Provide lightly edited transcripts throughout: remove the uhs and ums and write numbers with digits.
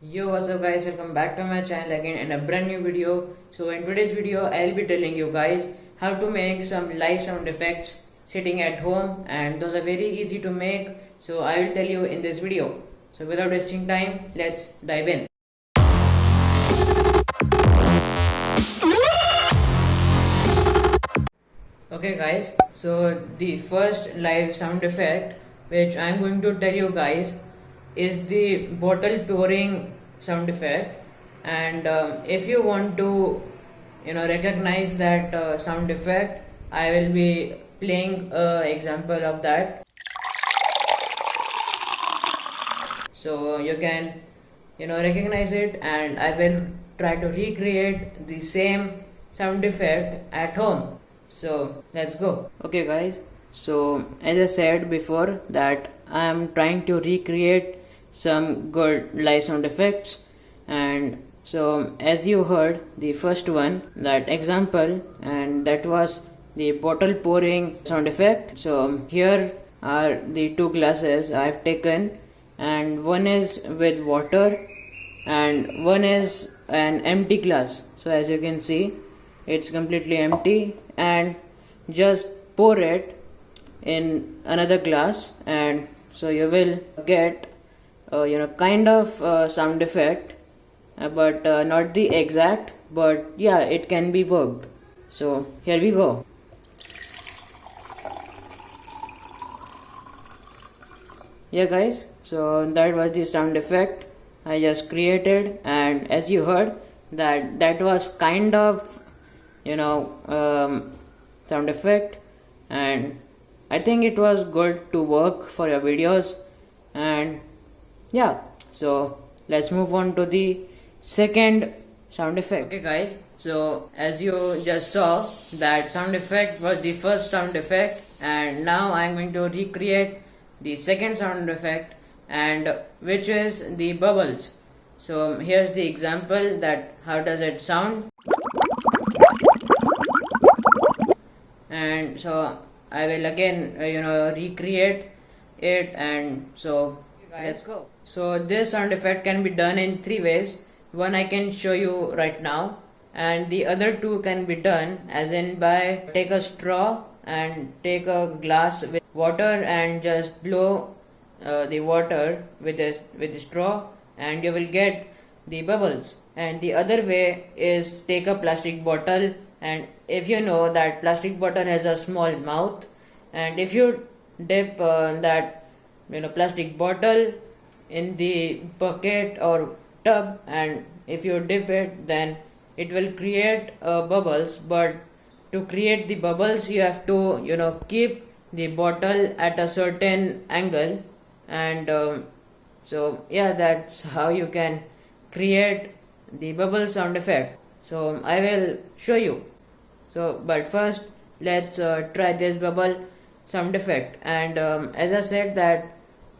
Yo, what's up guys, welcome back to my channel again in a brand new video. So in today's video I'll be telling you guys how to make some live sound effects sitting at home, and those are very easy to make, so I will tell you in this video. So without wasting time, let's dive in. Okay guys, so the first live sound effect which I'm going to tell you guys is the bottle pouring sound effect. And if you want to recognize that sound effect, I will be playing an example of that, so you can recognize it, and I will try to recreate the same sound effect at home. So let's go. Okay guys, so as I said before that I am trying to recreate some good live sound effects, and so as you heard the first one, that example, and that was the bottle pouring sound effect. So here are the two glasses I've taken, and one is with water and one is an empty glass. So as you can see, it's completely empty, and just pour it in another glass, and so you will get kind of sound effect, but not the exact, but yeah, it can be worked. So here we go. Yeah guys, so that was the sound effect I just created, and as you heard that was kind of sound effect, and I think it was good to work for your videos. And yeah, so let's move on to the second sound effect. Okay guys, so as you just saw, that sound effect was the first sound effect, and now I'm going to recreate the second sound effect, and which is the bubbles. So here's the example, that how does it sound. And so I will again recreate it, and so let's go. So this sound effect can be done in three ways. One I can show you right now, and the other two can be done as in by take a straw and take a glass with water and just blow the water with the straw, and you will get the bubbles. And the other way is take a plastic bottle, and if you know that plastic bottle has a small mouth, and if you dip that plastic bottle in the bucket or tub, and if you dip it, then it will create bubbles. But to create the bubbles, you have to keep the bottle at a certain angle, and so yeah, that's how you can create the bubble sound effect. So I will show you. So but first let's try this bubble sound effect. And as I said that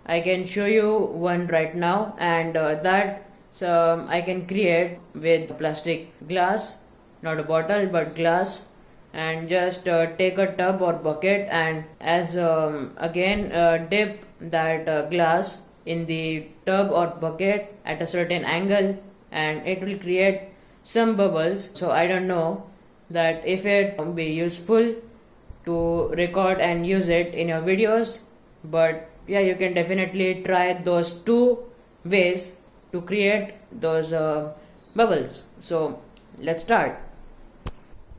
I can show you one right now, and that I can create with plastic glass, not a bottle but glass, and just take a tub or bucket, and as again dip that glass in the tub or bucket at a certain angle, and it will create some bubbles. So I don't know that if it will be useful to record and use it in your videos, but yeah, you can definitely try those two ways to create those bubbles. So let's start.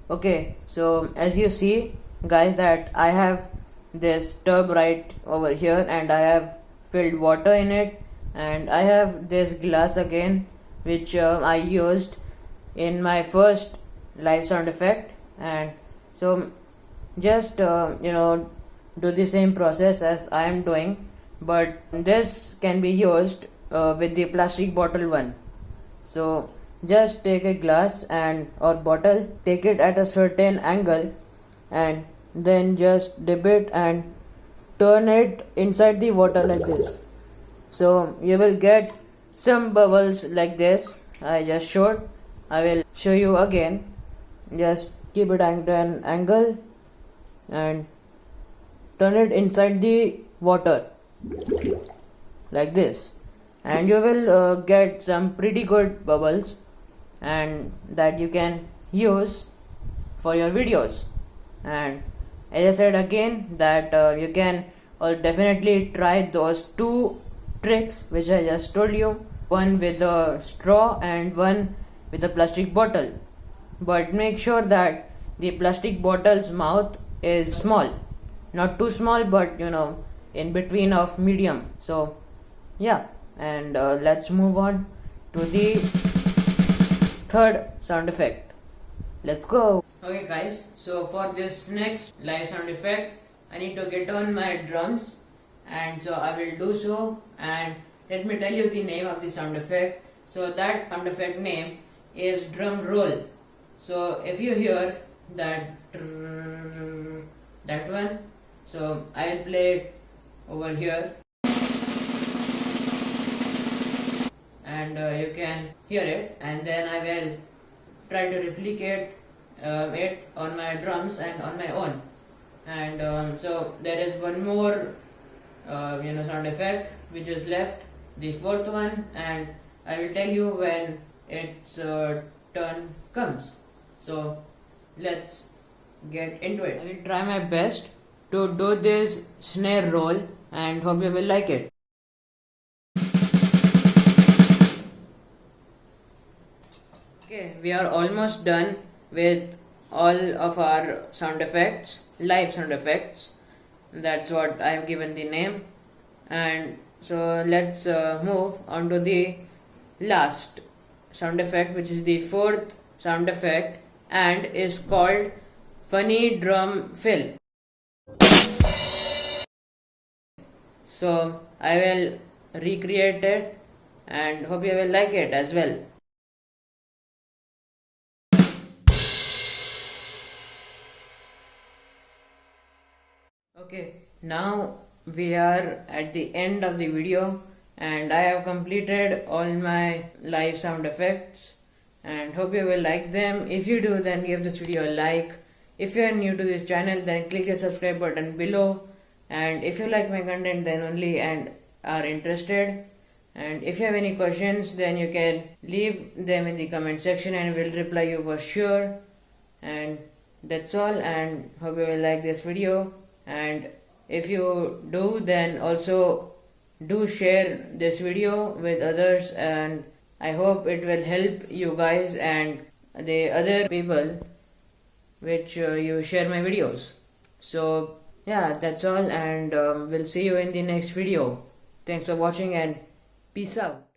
Okay, so as you see guys, that I have this tub right over here, and I have filled water in it, and I have this glass again, which I used in my first live sound effect. And so just do the same process as I am doing, but this can be used with the plastic bottle one. So just take a glass and or bottle, take it at a certain angle, and then just dip it and turn it inside the water like this. So you will get some bubbles like this I just showed. I will show you again. Just keep it at an angle and turn it inside the water like this. and you will get some pretty good bubbles, and that you can use for your videos. And as I said again, that you can definitely try those two tricks which I just told you, one with a straw and one with a plastic bottle. But make sure that the plastic bottle's mouth is small, not too small, but in between of medium. So yeah, and let's move on to the third sound effect. Let's go. Okay guys, so for this next live sound effect, I need to get on my drums, and so I will do so. And let me tell you the name of the sound effect. So that sound effect name is drum roll. So if you hear that one, so I will play it over here, and you can hear it, and then I will try to replicate it on my drums and on my own. And so there is one more sound effect which is left, the fourth one, and I will tell you when its turn comes. So let's get into it. I will try my best to do this snare roll and hope you will like it. Okay, we are almost done with all of our sound effects, live sound effects. That's what I have given the name. And so let's move on to the last sound effect, which is the fourth sound effect and is called funny drum fill. So I will recreate it and hope you will like it as well. Okay, now we are at the end of the video, and I have completed all my live sound effects and hope you will like them. If you do, then give this video a like. If you are new to this channel, then click the subscribe button below, and if you like my content then only and are interested, and if you have any questions, then you can leave them in the comment section and we'll reply you for sure. And that's all, and hope you will like this video. And if you do, then also do share this video with others, and I hope it will help you guys and the other people which you share my videos. So yeah, that's all, and we'll see you in the next video. Thanks for watching and peace out.